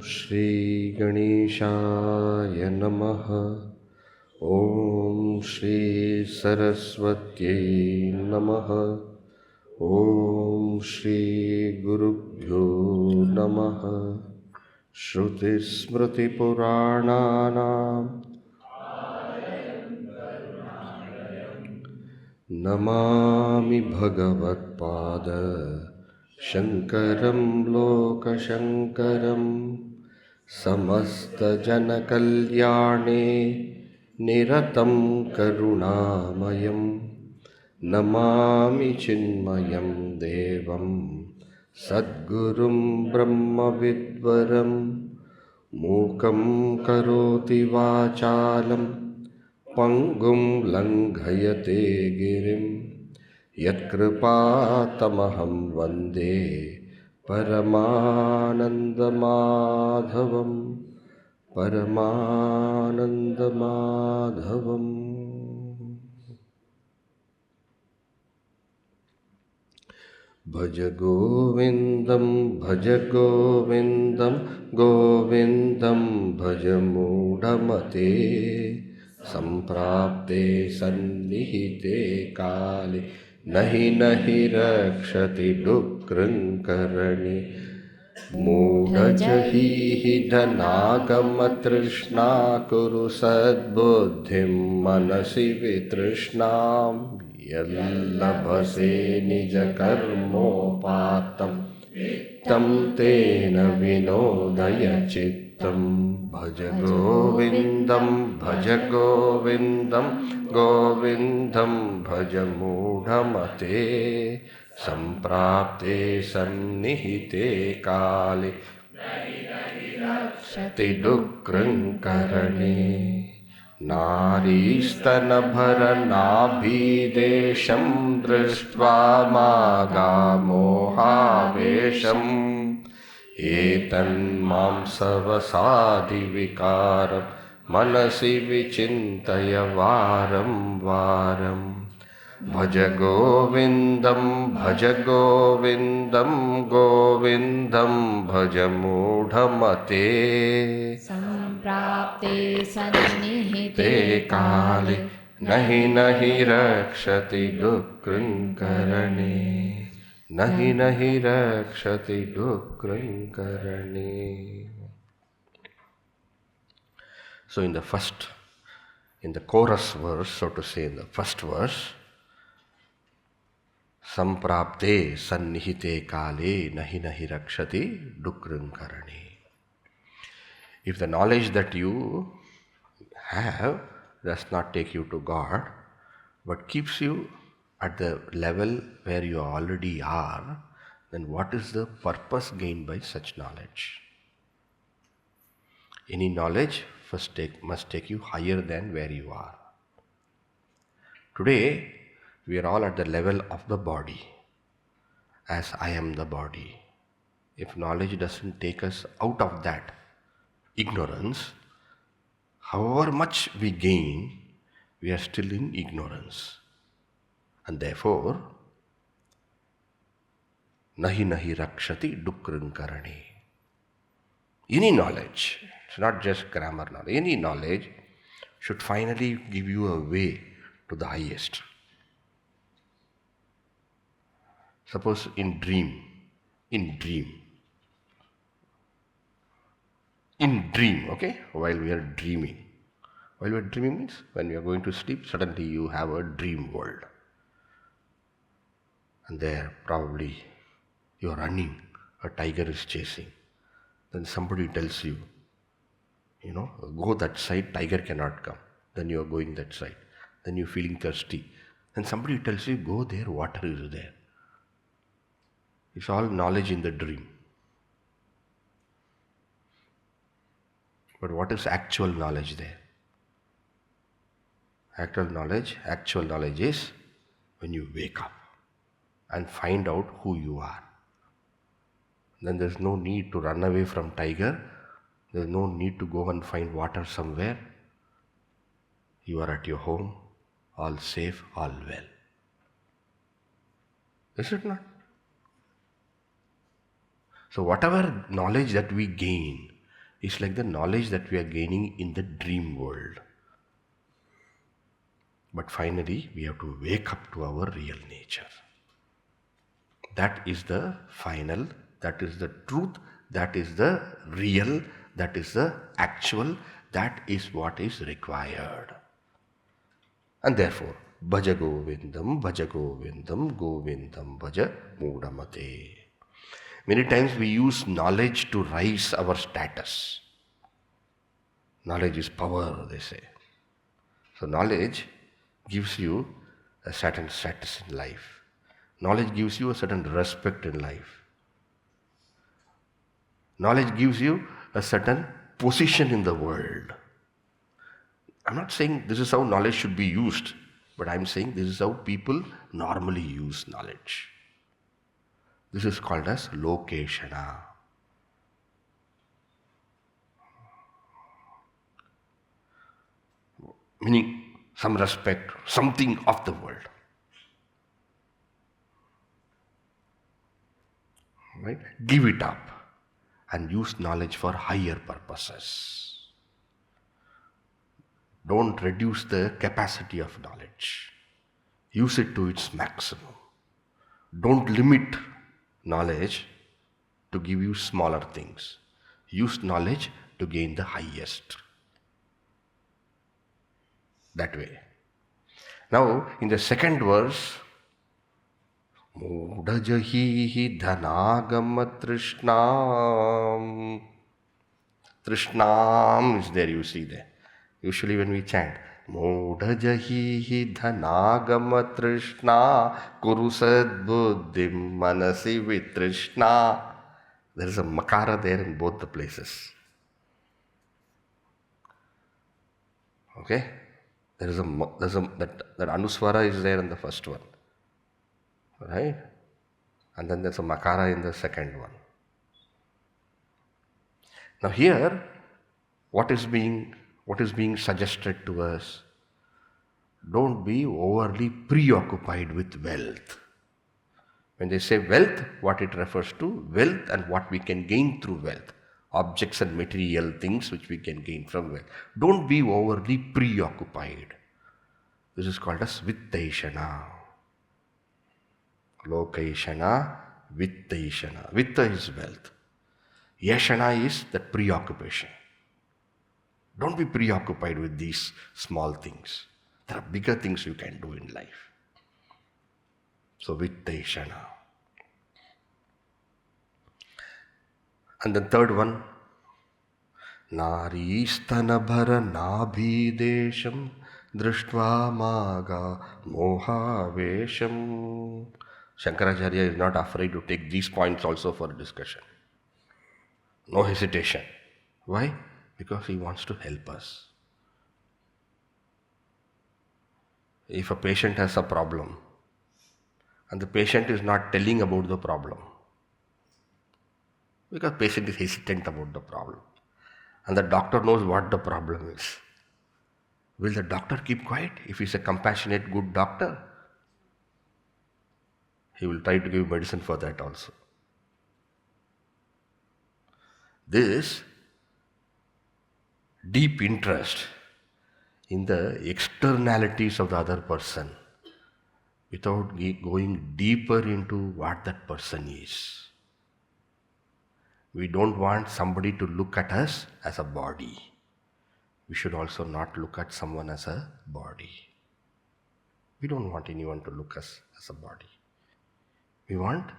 Shri Ganeshaya Namaha. Om Shri Saraswati Namaha. Om Shri Gurubhyo Namaha. Shruti Smriti Purananam Namami Bhagavad Pada Shankaram Loka Shankaram Samasta Jana Kalyane Niratam Karunamayam Namami Chinmayam Devam Sadgurum Brahma Vidvaram Mukam Karoti Vachalam Pangum Langhayate Girim Yatkripatamaham Vande Paramanandamadhavam Paramanandamadhavam. Bhaja Govindam Bhaja Govindam Govindam Bhaja Mudhamate Samprapte Sannihite Kale Nahi Nahi Rakshati Dukrankarani Mudajahi Dhanagama Trishna Kuru Sadbuddhim Manasi Vitrishnam Yallabhase Nija Karmopatam Tam Tena Vinodaya Chittam Bhaja Govindam Bhaja Govindam Govindam Bhaja Mudhamate Samprapte Sannihite Kale Shati Dukrankarane Naristana Bharanabhidesham Drishtva Maga Mohavesham Etan Mamsavasadi Vikaram Manasi Vichintaya Varam Varam Bhaja Govindam Bhaja Govindam Govindam Bhaja Mudhamate Samprapte Sannihite Kale Nahi Nahi Rakshati Dukrankarane Nahi Nahi Rakshati Dukrankarane. So in the chorus verse, so to say, in the first verse, Samprapte Sannihite Kale Nahi Nahi Rakshati Dukrankarane. If the knowledge that you have does not take you to God, but keeps you at the level where you already are, then what is the purpose gained by such knowledge? Any knowledge must take you higher than where you are. Today, we are all at the level of the body, as I am the body. If knowledge doesn't take us out of that ignorance, however much we gain, we are still in ignorance. And therefore, nahi nahi rakshati dukrankarane. Any knowledge, it's not just grammar knowledge, any knowledge should finally give you a way to the highest. Suppose in dream, okay, while we are dreaming. While we are dreaming means when you are going to sleep, suddenly you have a dream world. And there probably you are running, a tiger is chasing. Then somebody tells you, go that side, tiger cannot come. then you are going that side. Then you're feeling thirsty. Then somebody tells you, go there, water is there. It's all knowledge in the dream. But what is actual knowledge there? Actual knowledge is when you wake up and find out who you are. Then there's no need to run away from tiger. There's no need to go and find water somewhere. You are at your home, all safe, all well. Is it not? So whatever knowledge that we gain is like the knowledge that we are gaining in the dream world. But finally, we have to wake up to our real nature. That is the final, that is the truth, that is the real, that is the actual, that is what is required. And therefore, Bhaja Govindam, Govindam Bhaja Mudamate. Many times we use knowledge to rise our status. Knowledge is power, they say. So knowledge gives you a certain status in life. Knowledge gives you a certain respect in life. Knowledge gives you a certain position in the world. I'm not saying this is how knowledge should be used, but I'm saying this is how people normally use knowledge. This is called as lokeshana. Meaning some respect, something of the world. Right? Give it up and use knowledge for higher purposes. Don't reduce the capacity of knowledge. Use it to its maximum. Don't limit knowledge to give you smaller things. Use knowledge to gain the highest. That way. Now, in the second verse, Mudajahi dhanagama trishnam. Trishnam is there, you see there. Usually when we chant, Mudajahi dhanagama trishna kurusad buddhim manasi vitrishna. There is a makara there in both the places. Okay? That anuswara is there in the first one. Right? And then there's a makara in the second one. Now here, what is being suggested to us? Don't be overly preoccupied with wealth. When they say wealth, what it refers to? Wealth and what we can gain through wealth. Objects and material things which we can gain from wealth. Don't be overly preoccupied. This is called as vitteshana. Lokeshana, vitteshana. Vitta is wealth. Yeshana is that preoccupation. Don't be preoccupied with these small things. There are bigger things you can do in life. So vitteshana. And the third one, Naristanabhara nabhidesham drishtva maga moha vesham. Shankaracharya is not afraid to take these points also for discussion. No hesitation. Why? Because he wants to help us. If a patient has a problem and the patient is not telling about the problem, because patient is hesitant about the problem and the doctor knows what the problem is, will the doctor keep quiet? If he's a compassionate, good doctor, he will try to give medicine for that also. This deep interest in the externalities of the other person without going deeper into what that person is. We don't want somebody to look at us as a body. We should also not look at someone as a body. We don't want anyone to look at us as a body. We want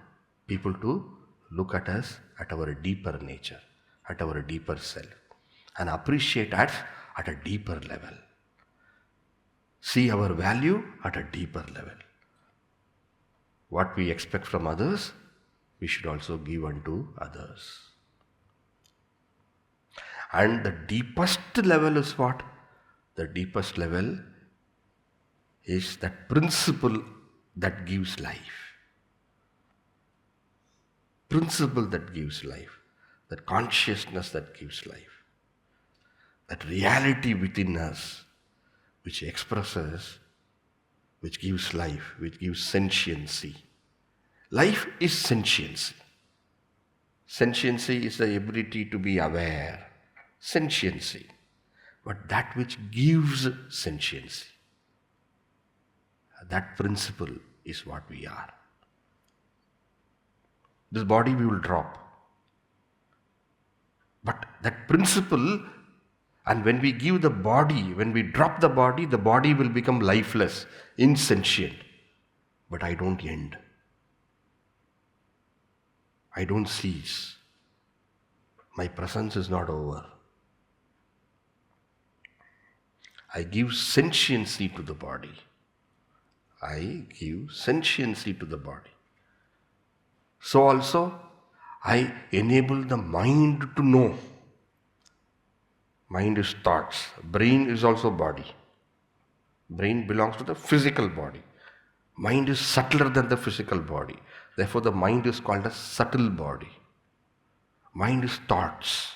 people to look at us at our deeper nature, at our deeper self, and appreciate us at a deeper level. see our value at a deeper level. What we expect from others, we should also give unto others. And the deepest level is what? The deepest level is that principle that gives life. Principle that gives life. That consciousness that gives life. That reality within us which expresses, which gives life, which gives sentiency. Life is sentiency. Sentiency is the ability to be aware. Sentiency. But that which gives sentiency. That principle is what we are. This body we will drop. But that principle, and when we give the body, when we drop the body will become lifeless, insentient. But I don't end. I don't cease. My presence is not over. I give sentiency to the body. I give sentiency to the body. So also, I enable the mind to know. Mind is thoughts. Brain is also body. Brain belongs to the physical body. Mind is subtler than the physical body. Therefore, the mind is called a subtle body. Mind is thoughts.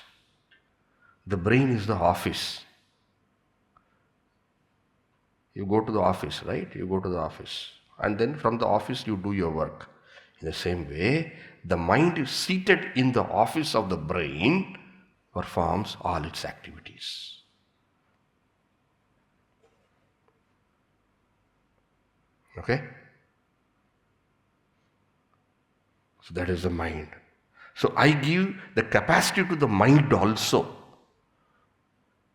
The brain is the office. You go to the office, right? You go to the office. And then from the office you do your work. In the same way, the mind is seated in the office of the brain, performs all its activities. Okay? So that is the mind. So I give the capacity to the mind also.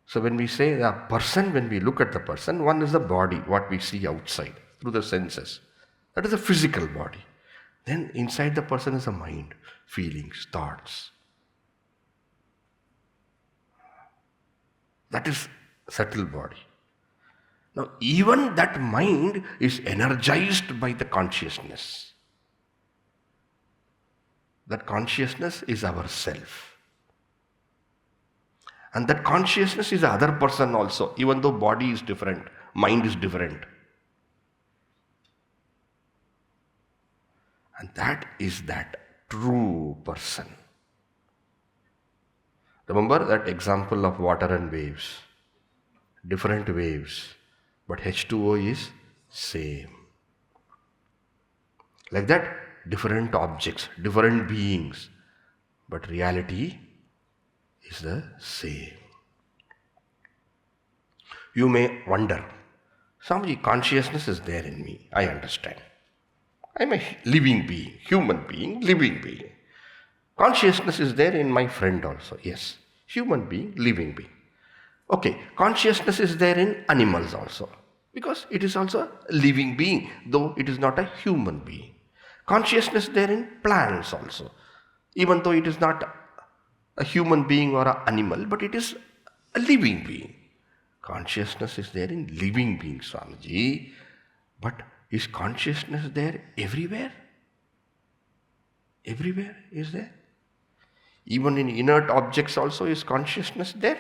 So when we say a person, when we look at the person, one is the body, what we see outside through the senses. That is the physical body. Then inside the person is a mind, feelings, thoughts. That is subtle body. Now even that mind is energized by the consciousness. That consciousness is our self. And that consciousness is the other person also, even though body is different, mind is different. And that is that true person. Remember that example of water and waves. Different waves, but H2O is same. Like that, different objects, different beings, but reality is the same. You may wonder, Swamiji, consciousness is there in me, I understand. I'm a living being, human being, living being. Consciousness is there in my friend also, yes. Human being, living being. Okay, consciousness is there in animals also, because it is also a living being, though it is not a human being. Consciousness is there in plants also, even though it is not a human being or an animal, but it is a living being. Consciousness is there in living beings, Swamiji. But is consciousness there everywhere? Everywhere is there. Even in inert objects also is consciousness there?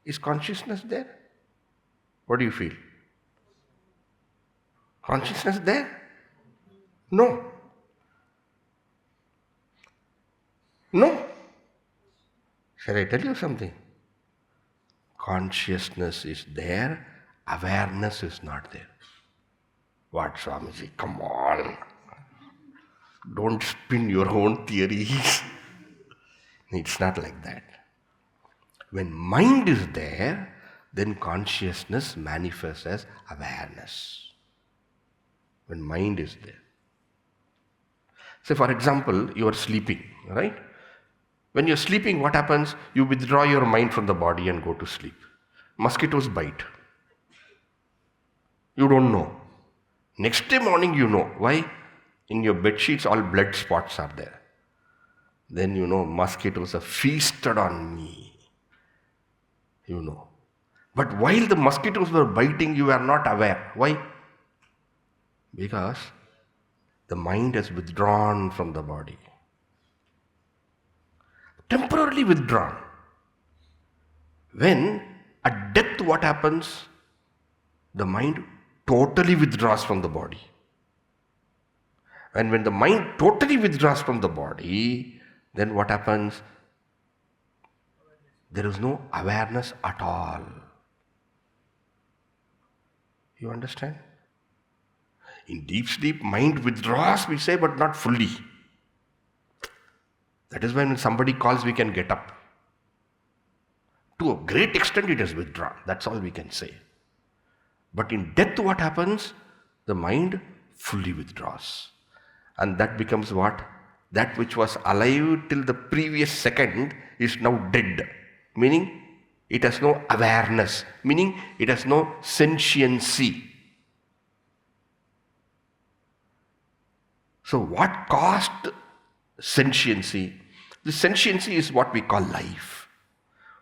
Is consciousness there? What do you feel? Consciousness there? No. No. Shall I tell you something? Consciousness is there, awareness is not there. What, Swamiji? Come on. Don't spin your own theories. It's not like that. When mind is there, then consciousness manifests as awareness. When mind is there. Say for example, you are sleeping, right? When you're sleeping, what happens? You withdraw your mind from the body and go to sleep. Mosquitoes bite. You don't know. Next day morning you know. Why? In your bed sheets all blood spots are there. Then you know mosquitoes have feasted on me. You know. But while the mosquitoes were biting, you were not aware. Why? Because the mind has withdrawn from the body. Temporarily withdrawn. When at death what happens? The mind totally withdraws from the body. And when the mind totally withdraws from the body, then what happens? There is no awareness at all. You understand? In deep sleep, mind withdraws, we say, but not fully. That is when somebody calls, we can get up. To a great extent, it has withdrawn. That's all we can say. But in death, what happens? The mind fully withdraws. And that becomes what? That which was alive till the previous second is now dead. Meaning, it has no awareness. Meaning, it has no sentiency. So what caused sentiency? The sentiency is what we call life.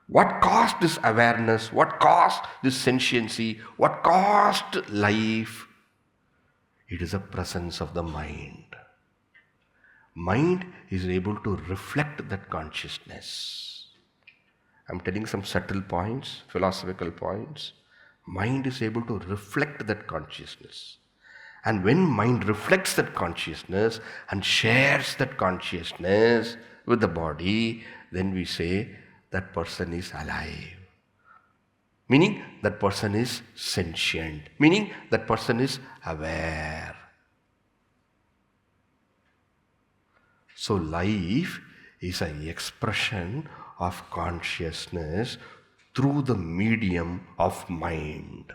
What caused this awareness? What caused this sentiency? What caused life? It is the presence of the mind. Mind is able to reflect that consciousness. I'm telling some subtle points, philosophical points. Mind is able to reflect that consciousness. And when mind reflects that consciousness and shares that consciousness with the body, then we say that person is alive. Meaning that person is sentient. Meaning that person is aware. So life is an expression of consciousness through the medium of mind.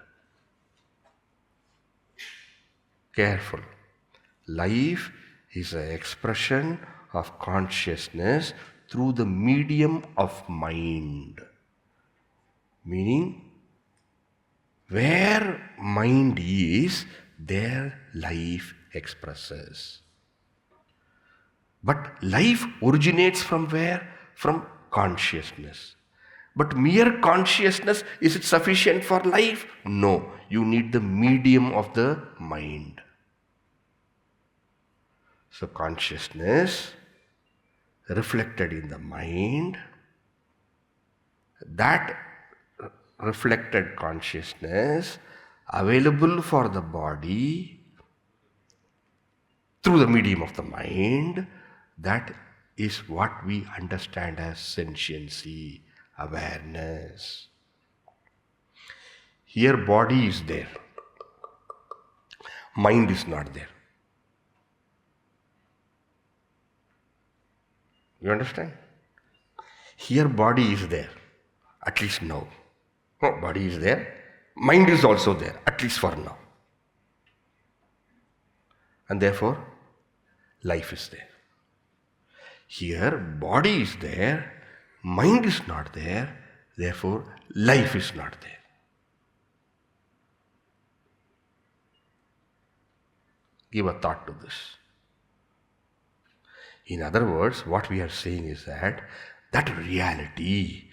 Careful. Life is an expression of consciousness through the medium of mind. Meaning, where mind is, there life expresses. But life originates from where? From consciousness. But mere consciousness, is it sufficient for life? No. You need the medium of the mind. So consciousness reflected in the mind, that reflected consciousness available for the body through the medium of the mind, that is what we understand as sentiency, awareness. Here body is there. Mind is not there. You understand? Here body is there, at least now. No, body is there. Mind is also there, at least for now. And therefore, life is there. Here body is there, mind is not there, therefore life is not there. Give a thought to this. In other words, what we are saying is that reality,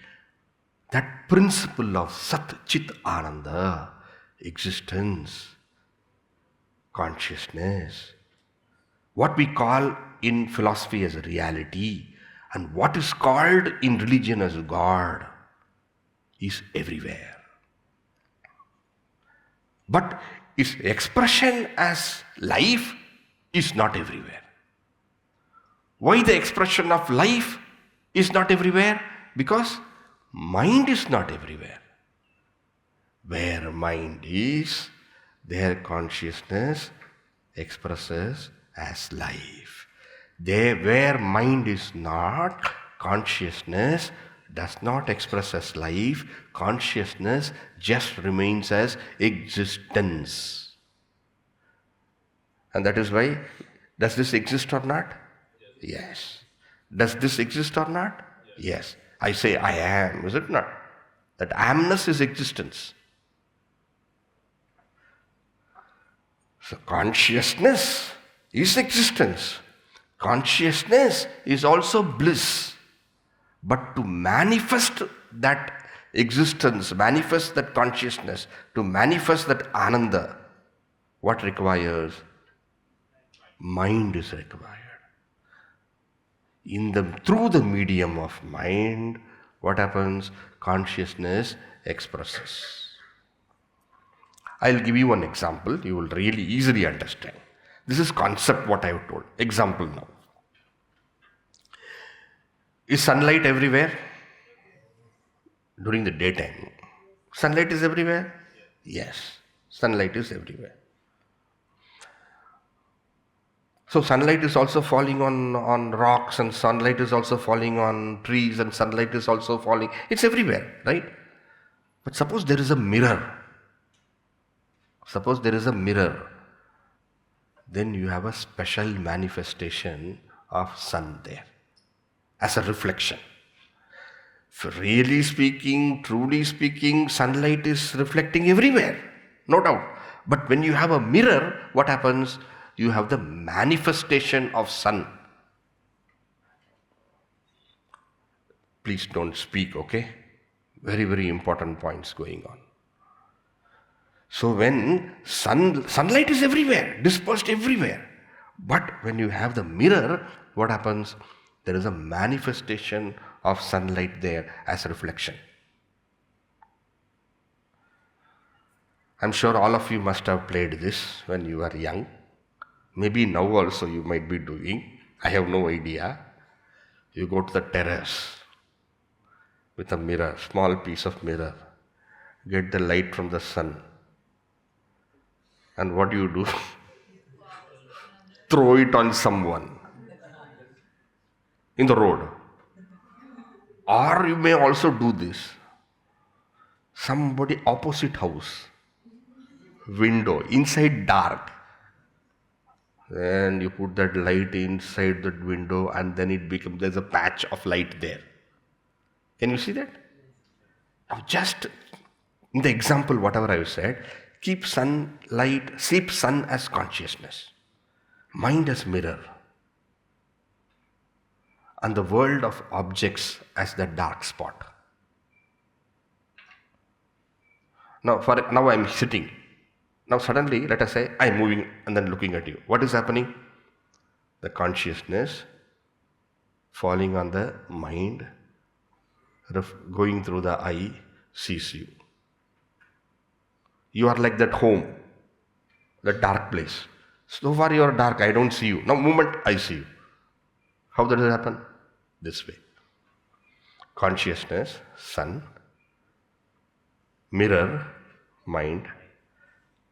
that principle of Sat Chit Ananda, existence, consciousness, what we call in philosophy as reality, and what is called in religion as God, is everywhere. But its expression as life is not everywhere. Why the expression of life is not everywhere? Because mind is not everywhere. Where mind is, there consciousness expresses as life. There where mind is not, consciousness does not express as life. Consciousness just remains as existence. And that is why, does this exist or not? Yes. Does this exist or not? Yes. I say I am, is it not? That amness is existence. So consciousness is existence. Consciousness is also bliss. But to manifest that existence, manifest that consciousness, to manifest that ananda, what requires? Mind is required. Through the medium of mind, what happens? Consciousness expresses. I'll give you one example, you will really easily understand. This is concept what I have told. Example now. Is sunlight everywhere? During the daytime. Sunlight is everywhere? Yes. Sunlight is everywhere. So sunlight is also falling on rocks, and sunlight is also falling on trees, and sunlight is also falling. It's everywhere, right? But suppose there is a mirror. Suppose there is a mirror. Then you have a special manifestation of sun there as a reflection. Really speaking, truly speaking, sunlight is reflecting everywhere, no doubt. But when you have a mirror, what happens? You have the manifestation of sun. Please don't speak, okay? Very, very important points going on. So when sunlight is everywhere, dispersed everywhere. But when you have the mirror, what happens? There is a manifestation of sunlight there as a reflection. I'm sure all of you must have played this when you were young. Maybe now also you might be doing. I have no idea. You go to the terrace with a mirror, small piece of mirror. Get the light from the sun. And what do you do? Throw it on someone in the road. Or you may also do this. Somebody opposite house, window, inside dark. Then you put that light inside that window and then there's a patch of light there. Can you see that? Now just in the example, whatever I have said, keep sun as consciousness. Mind as mirror. And the world of objects as the dark spot. Now I'm sitting. Now suddenly, let us say, I'm moving and then looking at you. What is happening? The consciousness falling on the mind, going through the eye, sees you. You are like that home, the dark place. So far you are dark, I don't see you. Now moment I see you. How does it happen? This way. Consciousness, sun, mirror, mind,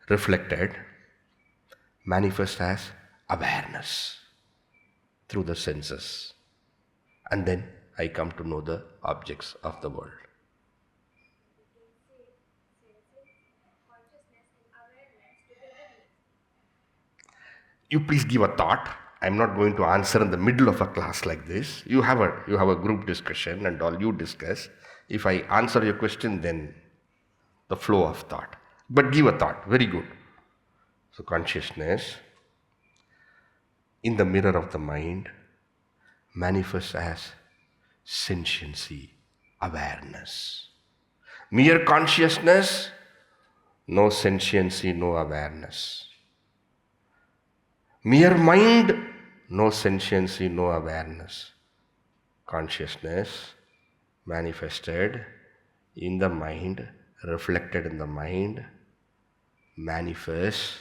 reflected, manifest as awareness through the senses. And then I come to know the objects of the world. You please give a thought. I'm not going to answer in the middle of a class like this. You have a group discussion and all, you discuss. If I answer your question, then the flow of thought. But give a thought, very good. So consciousness in the mirror of the mind manifests as sentiency, awareness. Mere consciousness, no sentiency, no awareness. Mere mind, no sentiency, no awareness. Consciousness manifested in the mind, reflected in the mind, manifests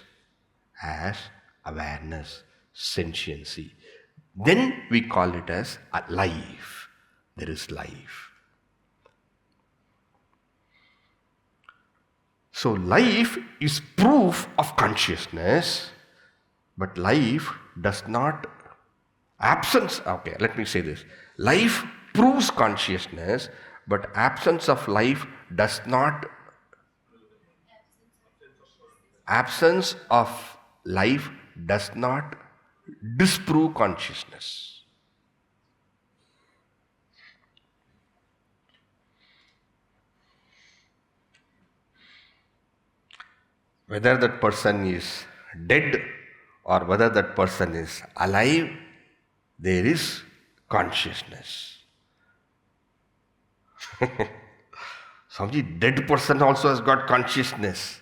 as awareness, sentiency. Then we call it as a life. There is life. So life is proof of consciousness, but life does not, let me say this. Life proves consciousness, but absence of life does not, absence of life does not disprove consciousness. Whether that person is dead or whether that person is alive, there is consciousness. Swamiji, dead person also has got consciousness.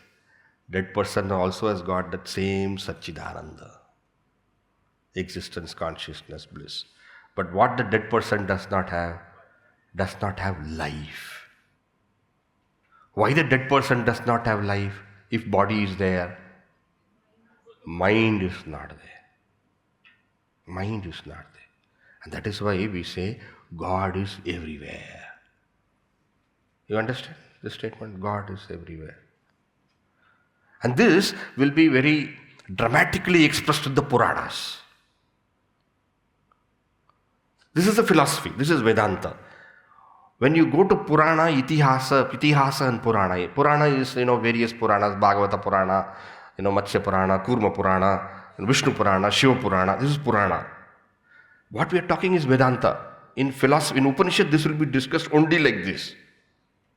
Dead person also has got that same Satchidananda. Existence, consciousness, bliss. But what the dead person does not have life. Why the dead person does not have life? If body is there, mind is not there. Mind is not there. And that is why we say God is everywhere. You understand the statement? God is everywhere. And this will be very dramatically expressed in the Puranas. This is the philosophy. This is Vedanta. When you go to Purana, Itihasa and Purana. Purana is, various Puranas, Bhagavata Purana, Matsya Purana, Kurma Purana, Vishnu Purana, Shiva Purana. This is Purana. What we are talking is Vedanta. In philosophy, in Upanishad, this will be discussed only like this.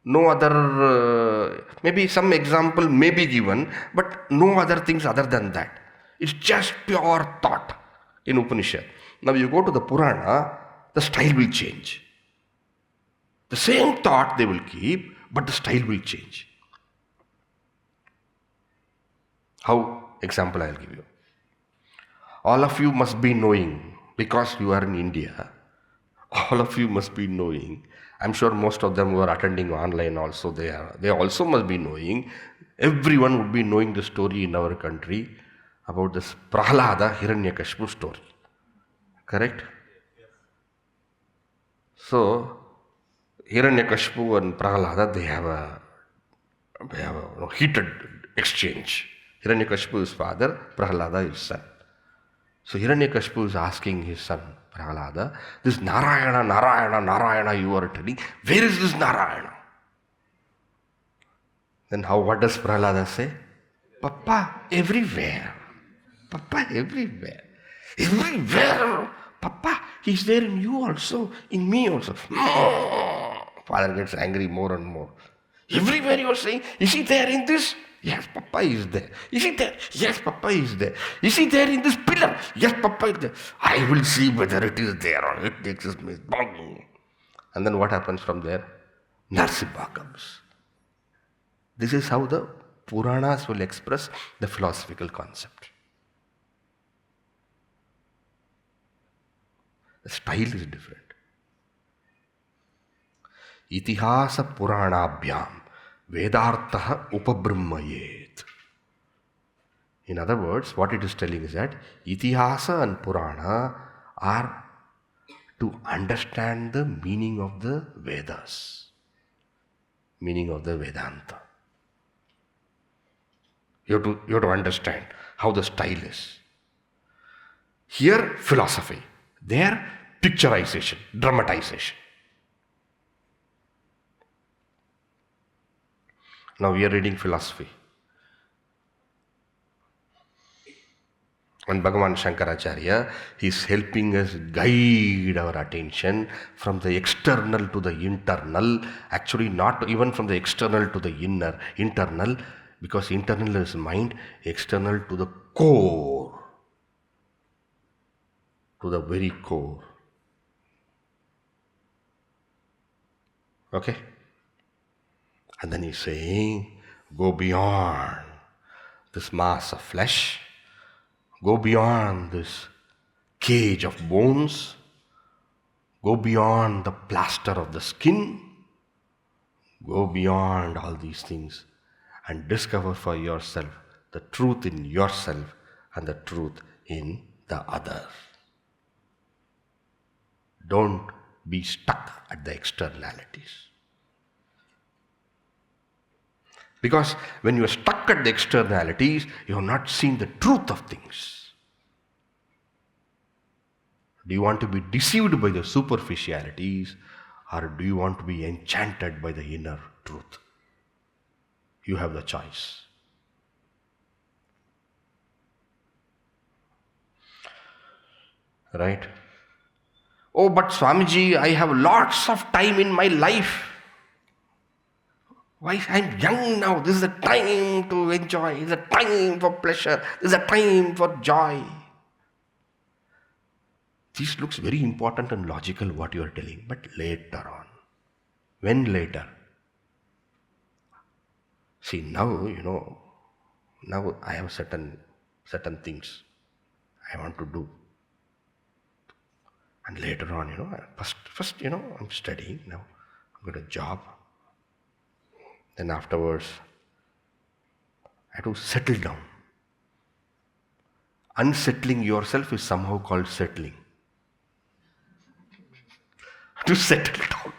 No other, maybe some example may be given, but no other things other than that. It's just pure thought in Upanishad. Now you go to the Purana, the style will change. The same thought they will keep, but the style will change. How? Example I will give you. All of you must be knowing, because you are in India, all of you must be knowing. I'm sure most of them who are attending online also, they also must be knowing. Everyone would be knowing the story in our country about this Prahlada Hiranyakashipu story. Correct? So, Hiranyakashipu and Prahlada, they have a heated exchange. Hiranyakashipu is father, Prahlada is son. So Hiranyakashipu is asking his son Prahlada, this Narayana you are telling, where is this Narayana? Then what does Prahlada say? Papa, everywhere. Papa, everywhere. Everywhere. Papa, he's there in you also, in me also. Father gets angry more and more. Everywhere you are saying, is he there in this? Yes, Papa is there. Is he there? Yes, Papa is there. Is he there in this pillar? Yes, Papa is there. I will see whether it is there or it exists. And then what happens from there? Narsimha comes. This is how the Puranas will express the philosophical concept. The style is different. Itihasa Puranabhyam Vedartha Upabrahmayet. In other words, what it is telling is that Itihasa and Purana are to understand the meaning of the Vedas, meaning of the Vedanta. You have to understand how the style is. Here, philosophy. There, picturization, dramatization. Now we are reading philosophy. And Bhagavan Shankaracharya is helping us guide our attention from the external to the internal. Actually, not even from the external to the internal, because internal is mind, external to the core, to the very core. Okay? And then he's saying, go beyond this mass of flesh, go beyond this cage of bones, go beyond the plaster of the skin, go beyond all these things and discover for yourself the truth in yourself and the truth in the other. Don't be stuck at the externalities. Because when you are stuck at the externalities, you have not seen the truth of things. Do you want to be deceived by the superficialities, or do you want to be enchanted by the inner truth? You have the choice. Right? Oh, but Swamiji, I have lots of time in my life. Why, I'm young now. This is the time to enjoy. This is the time for pleasure. This is the time for joy. This looks very important and logical what you are telling, but later on. When later? See, now, now I have certain things I want to do. And later on, first, I'm studying now. I've got a job. Then afterwards, I have to settle down. Unsettling yourself is somehow called settling. To settle down.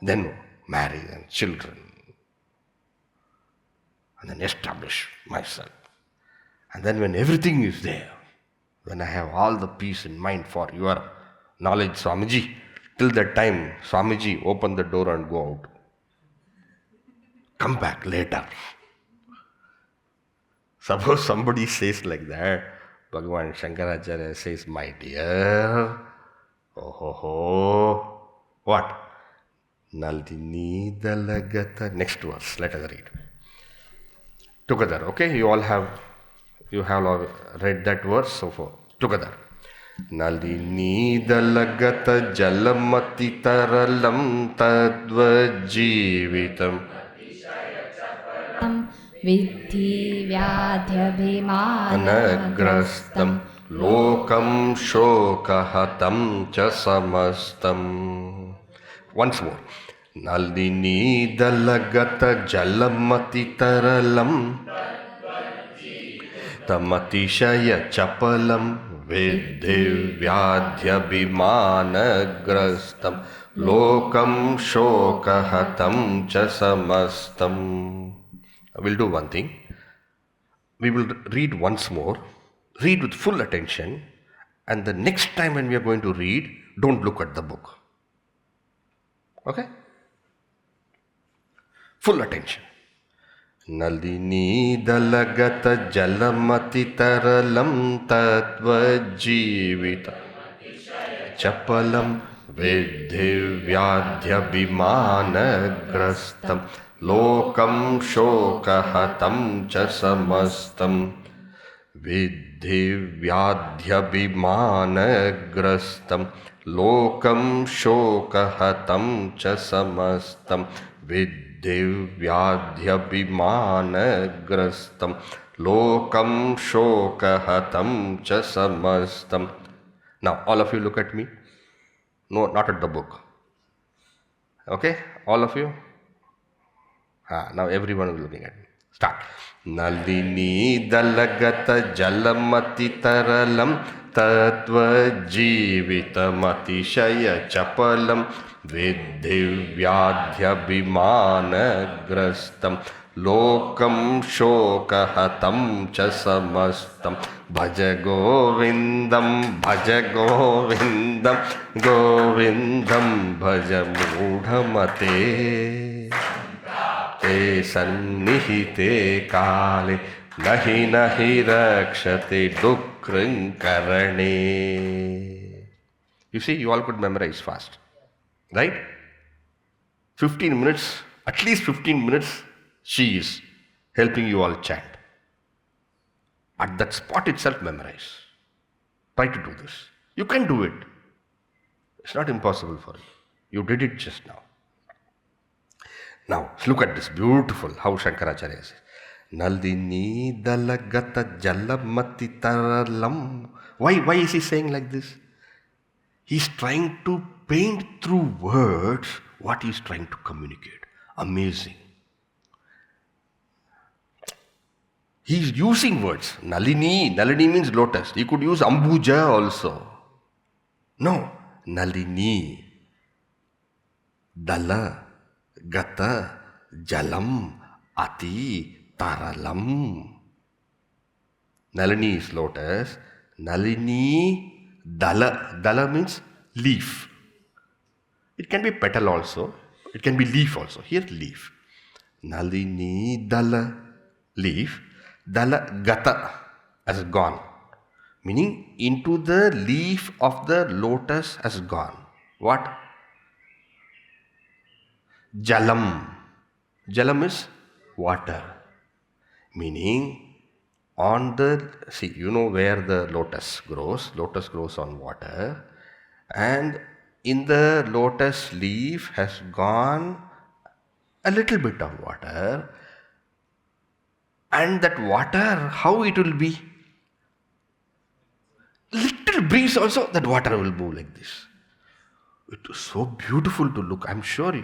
Then marry and children. And then establish myself. And then when everything is there, when I have all the peace in mind for your knowledge, Swamiji, till that time, Swamiji, open the door and go out. Come back later. Suppose somebody says like that, Bhagavan Shankaracharya says, my dear, what? Naldini dalagata. Next verse, let us read. Together, okay? You have all read that verse so far. Together. Naldini dalagata jalamati taralam tadvajivitam. Vidhi vyadhyabhimanagrastam lokam shokahatam cha samastam. Once more. Naldini dalagata jalamati taralam tamatishaya chapalam vidhi vyadhyabhimanagrastam lokam shokahatam cha samastam. We'll do one thing. We will read once more, read with full attention, and the next time when we are going to read, don't look at the book. Okay? Full attention. Naldini dalagata jalamati taralam tatvajivita chapalam vidhi vyadhyabhimanagrastam lokam shokahatam cha samastam. Vidhi vyadhyabhimanagrastam lokam shokahatam cha samastam. Vidhi vyadhyabhimanagrastam lokam shokahatam cha samastam. Now all of you look at me. No, not at the book. Okay? All of you? Now everyone is looking at me. Start. Naldini dalagata jalamati taralam tatvajivitamatishaya chapalam vidhi vyadhyabhimanagrastam lokam shokahatam cha samastam. Bhaja Govindam, Bhaja Govindam, Govindam Bhaja Mudhamate. Te sannihite kale nahi rakshate dukrinkarane. You see, you all could memorize fast. Right? 15 minutes, at least 15 minutes, she is helping you all chant. At that spot itself, memorize. Try to do this. You can do it. It's not impossible for you. You did it just now. Now, look at this. Beautiful how Shankaracharya says. Naldini dalagata jalamati taralam. Why is he saying like this? He's trying to paint through words what he's trying to communicate. Amazing. He's using words. Nalini means lotus. He could use ambuja also. No. Nalini. Dala. Gata. Jalam. Ati. Taralam. Nalini is lotus. Nalini. Dala. Dala means leaf. It can be petal also. It can be leaf also. Here leaf. Nalini dala. Leaf. Dala gata has gone. Meaning into the leaf of the lotus has gone. What? Jalam. Jalam is water. Meaning on the, see, you know where the lotus grows. Lotus grows on water. And in the lotus leaf has gone a little bit of water, and that water, how it will be? Little breeze also, that water will move like this. It is so beautiful to look. I'm sure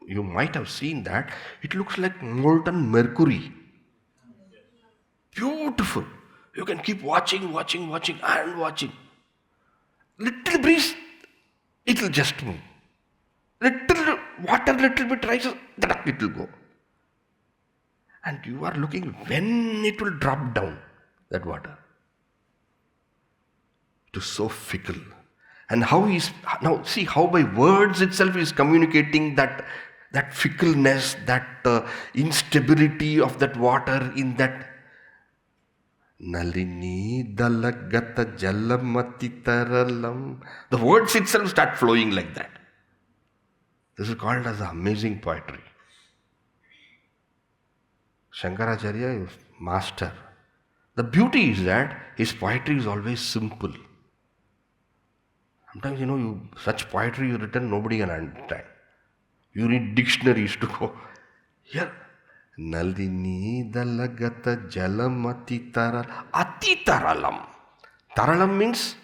you might have seen that. It looks like molten mercury. Beautiful. You can keep watching and watching. Little breeze, it will just move. Little water, little bit rises, it will go. And you are looking when it will drop down, that water. It is so fickle. And now see how by words itself is communicating that fickleness, that instability of that water in that Nalini dalagata jalamati taralam. The words itself start flowing like that. This is called as amazing poetry. Shankaracharya is master. The beauty is that his poetry is always simple. Sometimes, such poetry is written, nobody can understand. You need dictionaries to go. Here, Nalini dalagata jalamati taral ati taralam. Taralam means,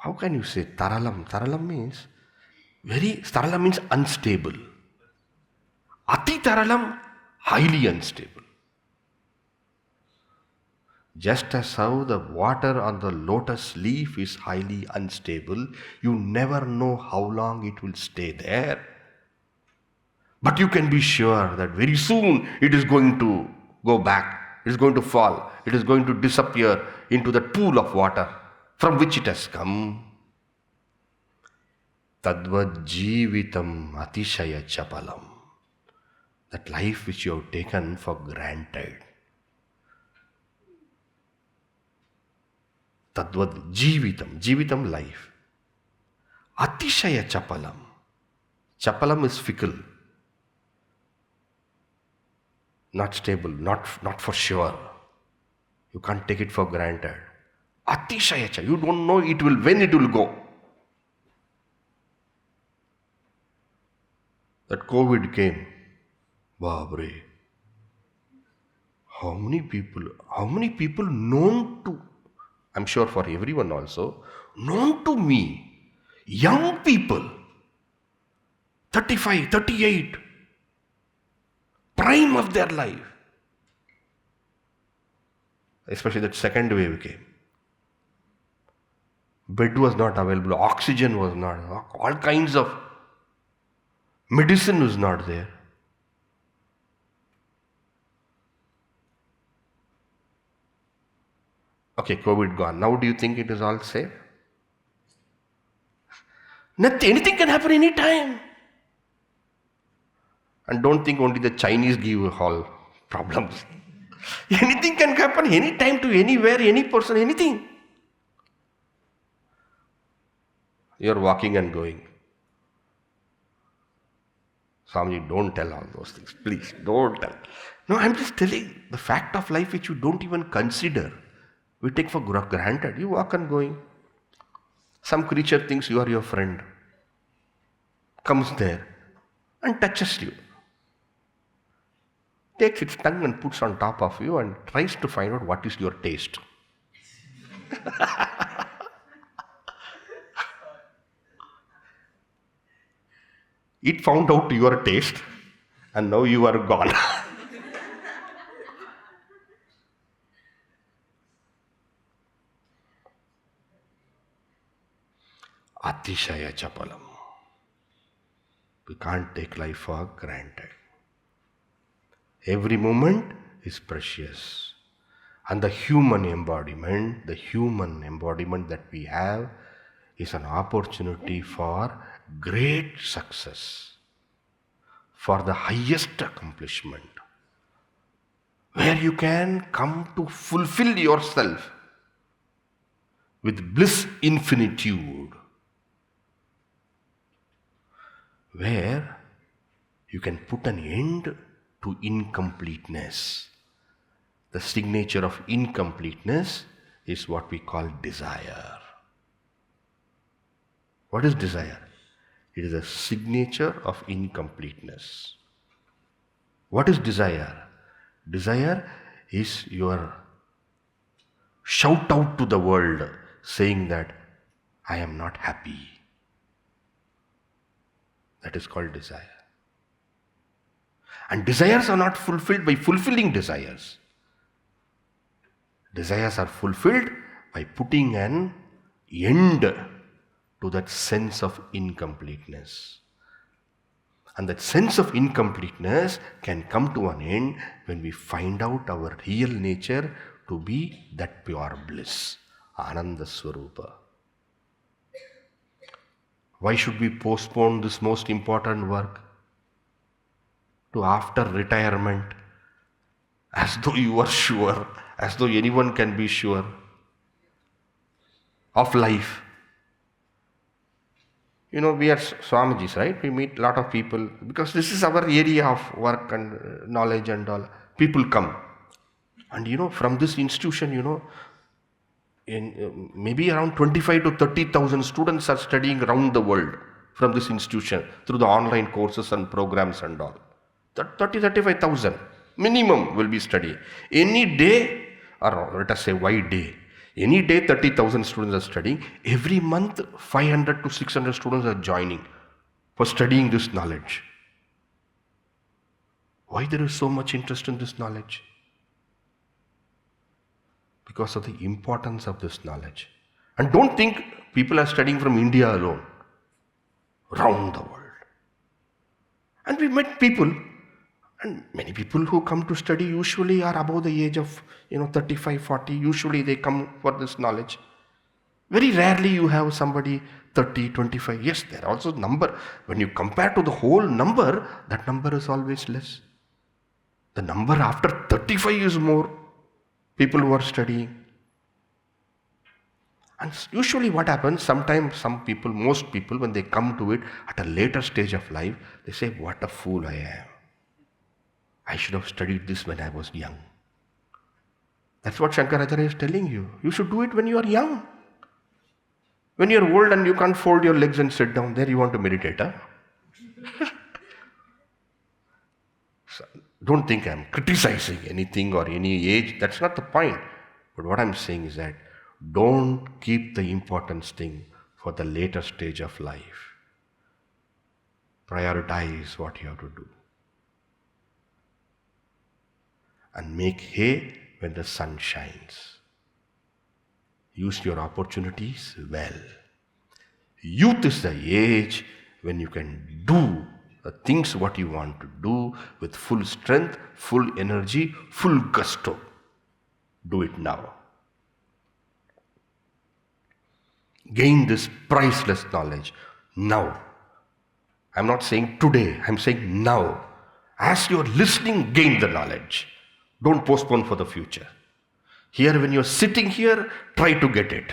how can you say taralam? Taralam means unstable. Ati taralam, highly unstable. Just as how the water on the lotus leaf is highly unstable, you never know how long it will stay there. But you can be sure that very soon it is going to go back, it is going to fall, it is going to disappear into that pool of water from which it has come. Tadvad jivitam atishaya chapalam. That life which you have taken for granted. Tadvad jivitam life. Atishaya chapalam. Chapalam is fickle. Not stable, not for sure. You can't take it for granted. Atishaya, you don't know when it will go. That COVID came. Babre. How many people known to, I'm sure for everyone also, known to me, young people, 35, 38, prime of their life. Especially that second wave came. Bed was not available, oxygen was not, all kinds of medicine was not there. Okay, COVID gone. Now do you think it is all safe? Nothing, anything can happen anytime. And don't think only the Chinese give all problems. Anything can happen anytime to anywhere, any person, anything. You're walking and going. Swamiji, don't tell all those things. Please, don't tell. No, I'm just telling the fact of life which you don't even consider. We take for granted. You walk and going. Some creature thinks you are your friend. Comes there and touches you. Takes its tongue and puts on top of you and tries to find out what is your taste. It found out your taste and now you are gone. Atishaya chapalam. We can't take life for granted. Every moment is precious. And the human embodiment that we have is an opportunity for great success, for the highest accomplishment, where you can come to fulfill yourself with bliss infinitude, where you can put an end to incompleteness. The signature of incompleteness is what we call desire. What is desire? It is a signature of incompleteness. What is desire? Desire is your shout out to the world saying that I am not happy. That is called desire. And desires are not fulfilled by fulfilling desires. Desires are fulfilled by putting an end to that sense of incompleteness. And that sense of incompleteness can come to an end when we find out our real nature to be that pure bliss, Ananda Swarupa. Why should we postpone this most important work to after retirement, as though you are sure, as though anyone can be sure of life? We are Swamijis, right? We meet a lot of people because this is our area of work and knowledge and all. People come. And from this institution, in maybe around 25 to 30,000 students are studying around the world from this institution through the online courses and programs and all. 35,000 minimum will be studying. Any day, or let us say why day, any day 30,000 students are studying. Every month 500 to 600 students are joining for studying this knowledge. Why there is so much interest in this knowledge? Because of the importance of this knowledge. And don't think people are studying from India alone, around the world. And we met people, and many people who come to study usually are above the age of 35, 40. Usually they come for this knowledge. Very rarely you have somebody 30, 25. Yes, there are also number. When you compare to the whole number, that number is always less. The number after 35 is more. People who are studying. And usually what happens, sometimes most people, when they come to it at a later stage of life, they say, what a fool I am. I should have studied this when I was young. That's what Shankaracharya is telling you. You should do it when you are young. When you are old and you can't fold your legs and sit down, there you want to meditate, huh? So, don't think I'm criticizing anything or any age. That's not the point. But what I'm saying is that don't keep the important thing for the later stage of life. Prioritize what you have to do. And make hay when the sun shines. Use your opportunities well. Youth is the age when you can do the things what you want to do with full strength, full energy, full gusto. Do it now. Gain this priceless knowledge now. I'm not saying today, I'm saying now. As you're listening, gain the knowledge. Don't postpone for the future. Here, when you're sitting here, try to get it.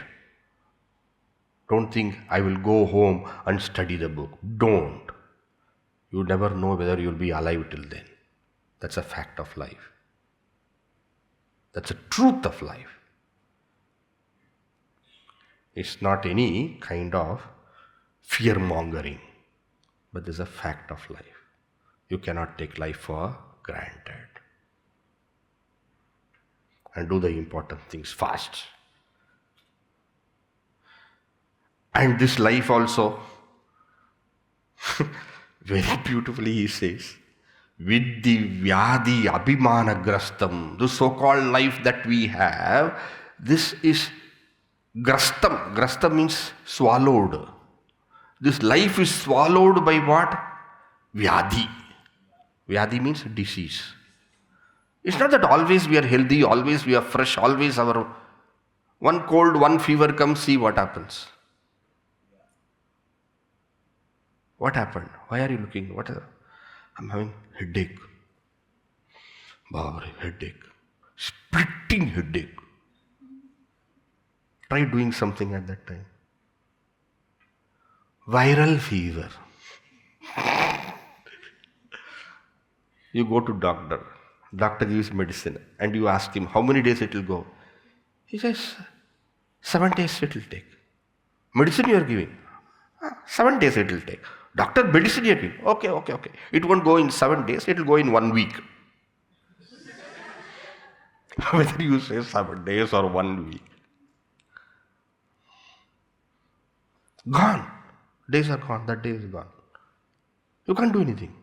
Don't think, I will go home and study the book. Don't. You never know whether you'll be alive till then. That's a fact of life. That's a truth of life. It's not any kind of fear-mongering, but there's a fact of life. You cannot take life for granted. And do the important things fast. And this life also, very beautifully he says, Viddi Vyadi Abhimana Grastam, the so-called life that we have, this is Grastam. Grastam means swallowed. This life is swallowed by what? Vyadi. Vyadi means disease. It's not that always we are healthy, always we are fresh, always our one cold, one fever comes, see what happens. What happened? Why are you looking? I'm having headache. Headache. Splitting headache. Try doing something at that time. Viral fever. You go to doctor. Doctor gives medicine and you ask him how many days it will go. He says 7 days it will take. Medicine you are giving. 7 days it will take. Doctor, medicine you are giving. Okay. It won't go in 7 days, it will go in 1 week. Whether you say 7 days or 1 week. Gone. Days are gone. That day is gone. You can't do anything.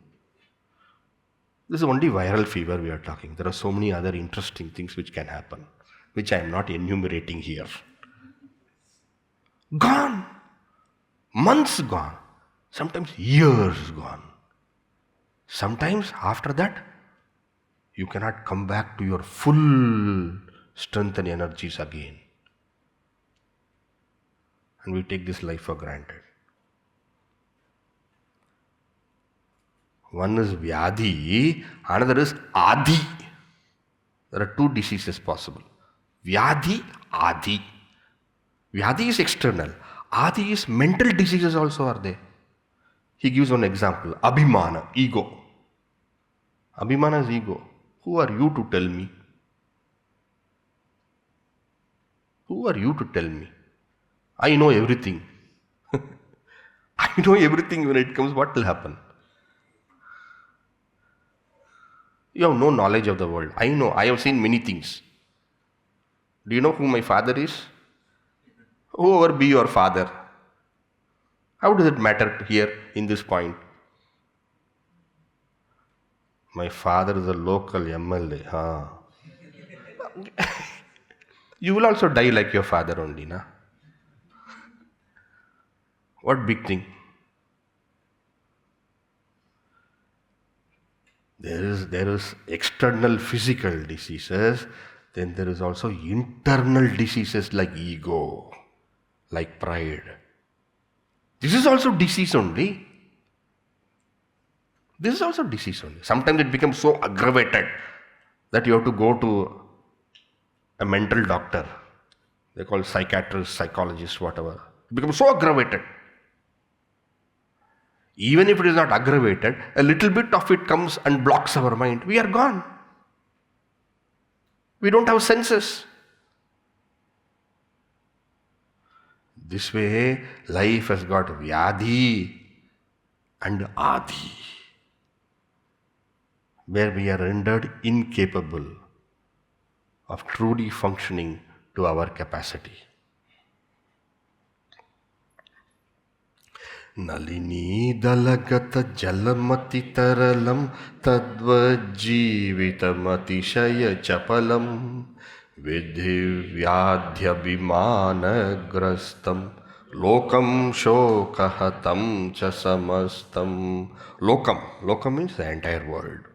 This is only viral fever we are talking. There are so many other interesting things which can happen, which I am not enumerating here. Gone. Months gone. Sometimes years gone. Sometimes after that, you cannot come back to your full strength and energies again. And we take this life for granted. One is Vyadhi, another is Adi. There are two diseases possible. Vyadhi, Adi. Vyadhi is external. Adi is mental diseases also are there. He gives one example. Abhimana, ego. Abhimana is ego. Who are you to tell me? Who are you to tell me? I know everything. I know everything. When it comes, what will happen? You have no knowledge of the world. I know. I have seen many things. Do you know who my father is? Whoever be your father. How does it matter here in this point? My father is a local MLA. Huh? You will also die like your father only, na? What big thing? There is external physical diseases, then there is also internal diseases like ego, like pride. This is also disease only. This is also disease only. Sometimes it becomes so aggravated that you have to go to a mental doctor. They call psychiatrist, psychologist, whatever. It becomes so aggravated. Even if it is not aggravated, a little bit of it comes and blocks our mind. We are gone. We don't have senses. This way, life has got Vyadhi and Adi, where we are rendered incapable of truly functioning to our capacity. Nalini dalagata jalamati taralam tadvajjivitamati chapalam vidhi vyadhyabhimana grastam lokam shokahatam cha samastam. Lokam means the entire world.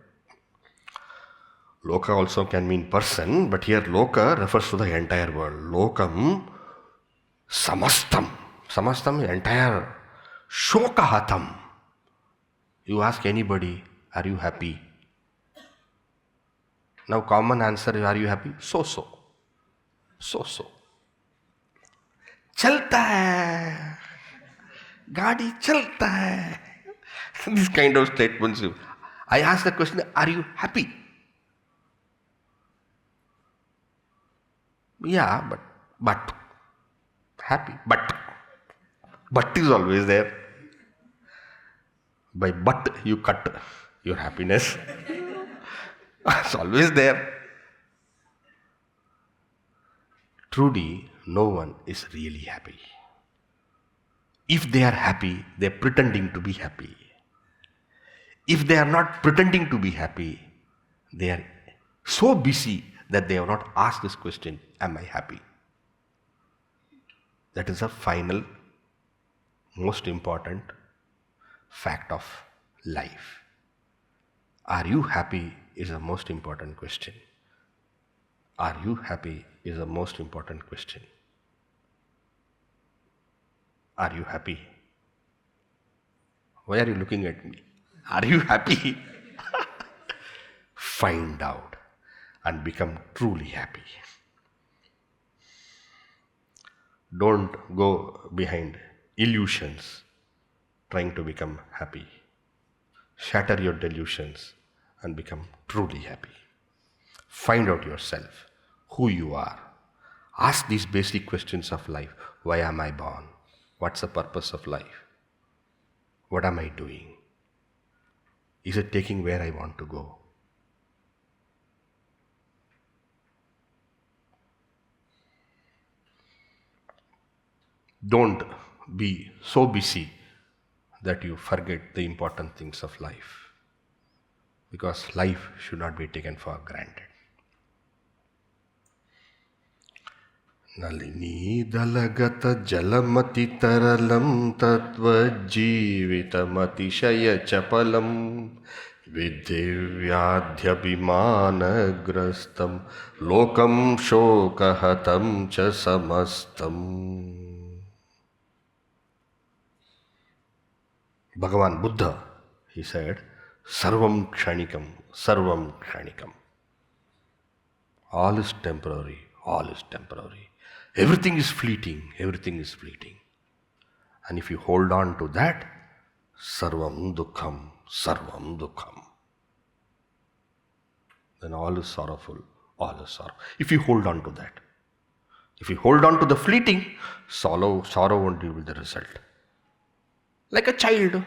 Loka also can mean person, but here loka refers to the entire world. Lokam samastam. Samastam is entire. Shokahatam. You ask anybody, are you happy? Now common answer is, are you happy? So-so. So-so. Chalta hai. Gaadi chalta hai. This kind of statements. I ask the question, are you happy? Yeah, but. Happy, but is always there. By but you cut your happiness. It's always there. Truly, no one is really happy. If they are happy, they are pretending to be happy. If they are not pretending to be happy, they are so busy that they have not asked this question, am I happy? That is a final, most important fact of life. Are you happy is the most important question. Are you happy is the most important question. Are you happy? Why are you looking at me? Are you happy? Find out and become truly happy. Don't go behind illusions trying to become happy. Shatter your delusions and become truly happy. Find out yourself, who you are. Ask these basic questions of life. Why am I born? What's the purpose of life? What am I doing? Is it taking where I want to go? Don't be so busy that you forget the important things of life. Because life should not be taken for granted. Nalini dalagata jalamati taralam tatva jeevitamati shaya chapalam vidivyadhyabhimanagrastam lokam shokahatam cha samastam. Bhagavan Buddha, he said, Sarvam Kshanikam, Sarvam Kshanikam. All is temporary, all is temporary. Everything is fleeting, everything is fleeting. And if you hold on to that, Sarvam Dukkham, Sarvam Dukkham. Then all is sorrowful, all is sorrow. If you hold on to that. If you hold on to the fleeting, sorrow won't be the result. Like a child.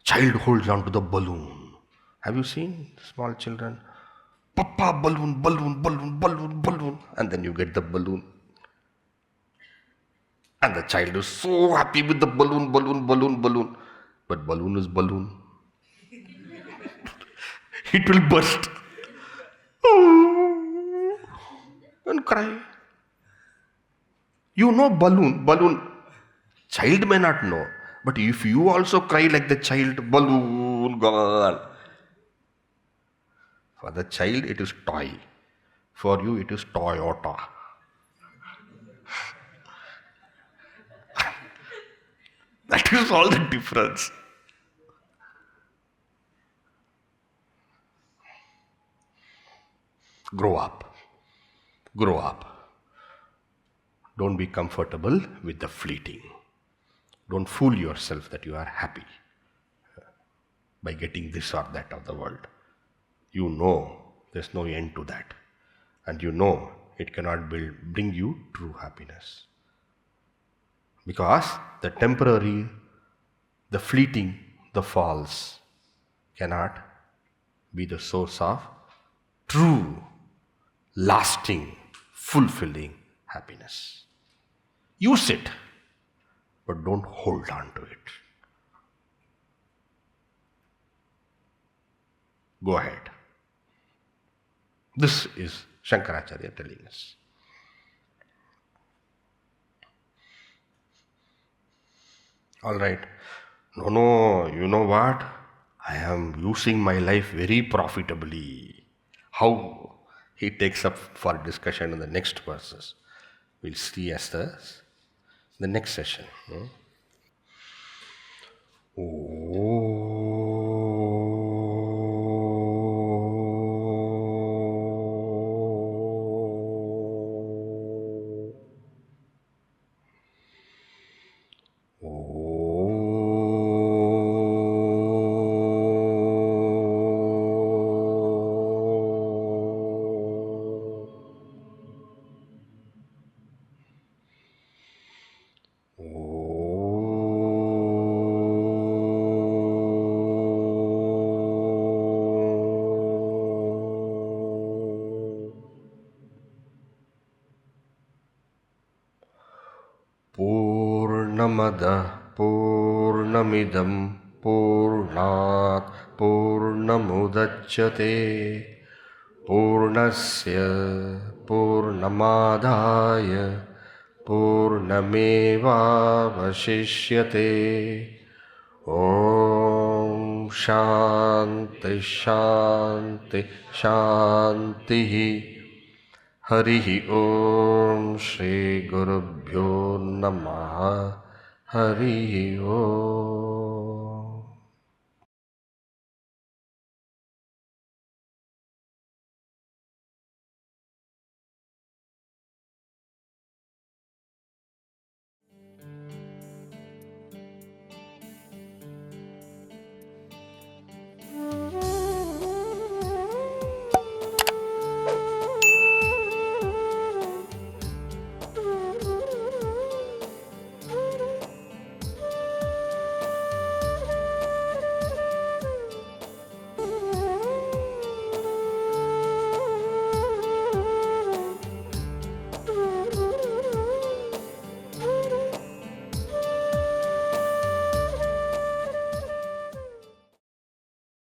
Child holds on to the balloon. Have you seen small children? Papa, balloon, balloon, balloon, balloon, balloon. And then you get the balloon. And the child is so happy with the balloon, balloon, balloon, balloon. But balloon is balloon. It will burst. And cry. You know balloon, balloon. Child may not know. But if you also cry like the child, balloon gone. For the child it is toy. For you it is Toyota. That is all the difference. Grow up. Grow up. Don't be comfortable with the fleeting. Don't fool yourself that you are happy by getting this or that of the world. You know there's no end to that. And you know it cannot bring you true happiness. Because the temporary, the fleeting, the false cannot be the source of true, lasting, fulfilling happiness. Use it, but don't hold on to it. Go ahead. This is Shankaracharya telling us. All right. No, you know what? I am using my life very profitably. How? He takes up for discussion in the next verses. We'll see as the next session. Purnamada Purnamidam Purnat Purnamudachyate Purnasya Purnamadaya Purnameva Vashishyate. Om Shanti Shanti Shanti. Harihi Om Shri Gurubhyo Namaha. Harihi Om.